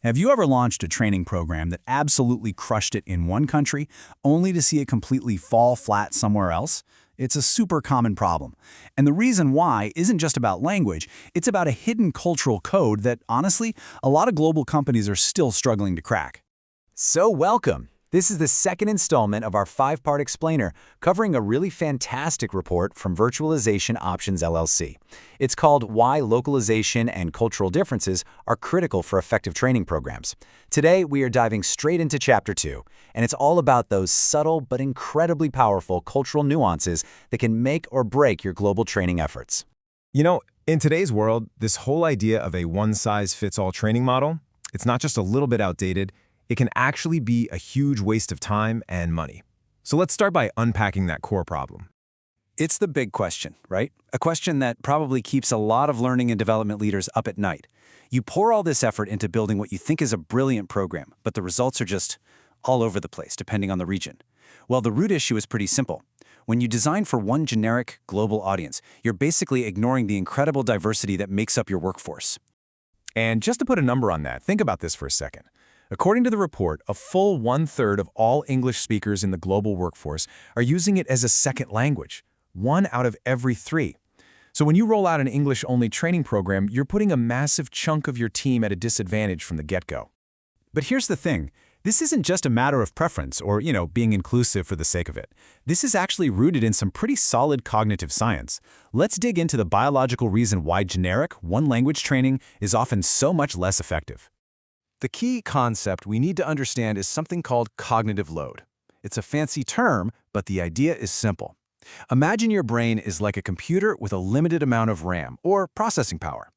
Have you ever launched a training program that absolutely crushed it in one country, only to see it completely fall flat somewhere else? It's a super common problem. And the reason why isn't just about language, it's about a hidden cultural code that, honestly, a lot of global companies are still struggling to crack. So welcome! This is the second installment of our 5-part explainer covering a really fantastic report from Virtualization Options LLC. It's called Why Localization and Cultural Differences Are Critical for Effective Training Programs. Today, we are diving straight into Chapter 2, and it's all about those subtle but incredibly powerful cultural nuances that can make or break your global training efforts. You know, in today's world, this whole idea of a one-size-fits-all training model, it's not just a little bit outdated, it can actually be a huge waste of time and money. So let's start by unpacking that core problem. It's the big question, right? A question that probably keeps a lot of learning and development leaders up at night. You pour all this effort into building what you think is a brilliant program, but the results are just all over the place, depending on the region. Well, the root issue is pretty simple. When you design for one generic, global audience, you're basically ignoring the incredible diversity that makes up your workforce. And just to put a number on that, think about this for a second. According to the report, a full 1/3 of all English speakers in the global workforce are using it as a second language, 1 out of every 3. So when you roll out an English-only training program, you're putting a massive chunk of your team at a disadvantage from the get-go. But here's the thing. This isn't just a matter of preference or, being inclusive for the sake of it. This is actually rooted in some pretty solid cognitive science. Let's dig into the biological reason why generic, one-language training is often so much less effective. The key concept we need to understand is something called cognitive load. It's a fancy term, but the idea is simple. Imagine your brain is like a computer with a limited amount of RAM, or processing power.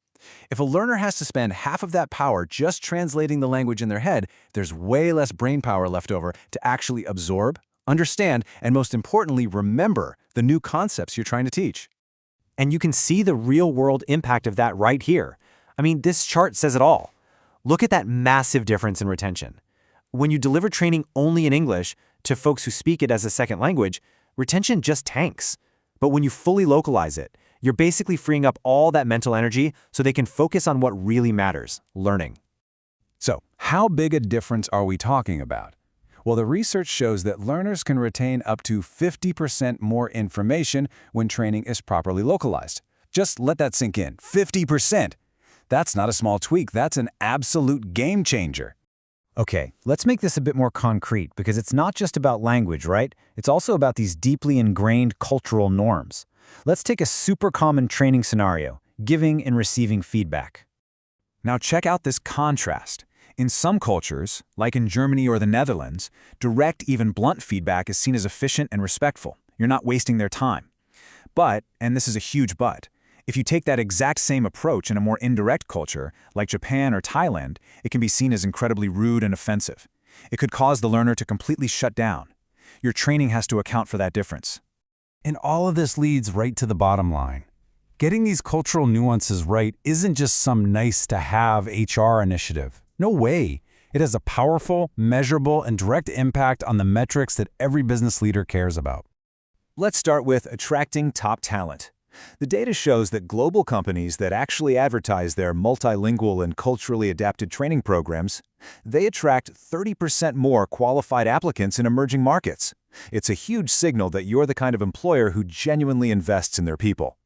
If a learner has to spend half of that power just translating the language in their head, there's way less brain power left over to actually absorb, understand, and most importantly, remember the new concepts you're trying to teach. And you can see the real-world impact of that right here. I mean, this chart says it all. Look at that massive difference in retention. When you deliver training only in English to folks who speak it as a second language, retention just tanks. But when you fully localize it, you're basically freeing up all that mental energy so they can focus on what really matters, learning. So, how big a difference are we talking about? Well, the research shows that learners can retain up to 50% more information when training is properly localized. Just let that sink in. 50%! That's not a small tweak, that's an absolute game changer. Okay, let's make this a bit more concrete because it's not just about language, right? It's also about these deeply ingrained cultural norms. Let's take a super common training scenario, giving and receiving feedback. Now check out this contrast. In some cultures, like in Germany or the Netherlands, direct, even blunt feedback is seen as efficient and respectful. You're not wasting their time. But, and this is a huge but, if you take that exact same approach in a more indirect culture, like Japan or Thailand, it can be seen as incredibly rude and offensive. It could cause the learner to completely shut down. Your training has to account for that difference. And all of this leads right to the bottom line. Getting these cultural nuances right isn't just some nice-to-have HR initiative. No way. It has a powerful, measurable, and direct impact on the metrics that every business leader cares about. Let's start with attracting top talent. The data shows that global companies that actually advertise their multilingual and culturally adapted training programs, they attract 30% more qualified applicants in emerging markets. It's a huge signal that you're the kind of employer who genuinely invests in their people.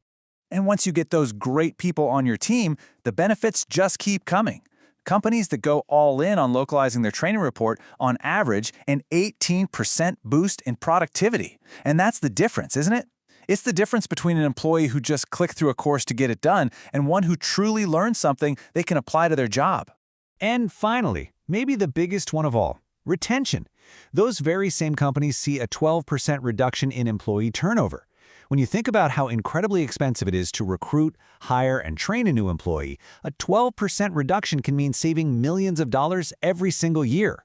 And once you get those great people on your team, the benefits just keep coming. Companies that go all in on localizing their training report, on average, an 18% boost in productivity. And that's the difference, isn't it? It's the difference between an employee who just clicked through a course to get it done and one who truly learned something they can apply to their job. And finally, maybe the biggest one of all, retention. Those very same companies see a 12% reduction in employee turnover. When you think about how incredibly expensive it is to recruit, hire, and train a new employee, a 12% reduction can mean saving millions of dollars every single year.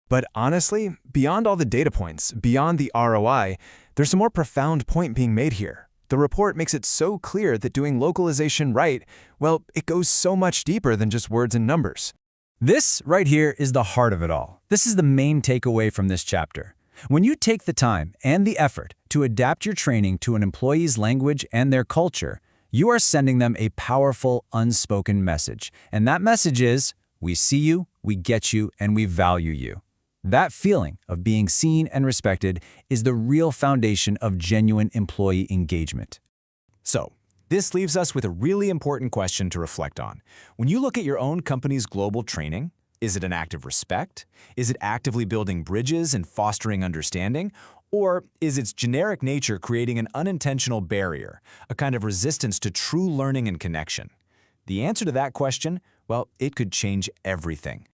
But honestly, beyond all the data points, beyond the ROI, there's a more profound point being made here. The report makes it so clear that doing localization right, well, it goes so much deeper than just words and numbers. This right here is the heart of it all. This is the main takeaway from this chapter. When you take the time and the effort to adapt your training to an employee's language and their culture, you are sending them a powerful, unspoken message. And that message is, We see you, we get you, and we value you. That feeling of being seen and respected is the real foundation of genuine employee engagement. So, this leaves us with a really important question to reflect on. When you look at your own company's global training, is it an act of respect? Is it actively building bridges and fostering understanding? Or is its generic nature creating an unintentional barrier, a kind of resistance to true learning and connection? The answer to that question, well, it could change everything.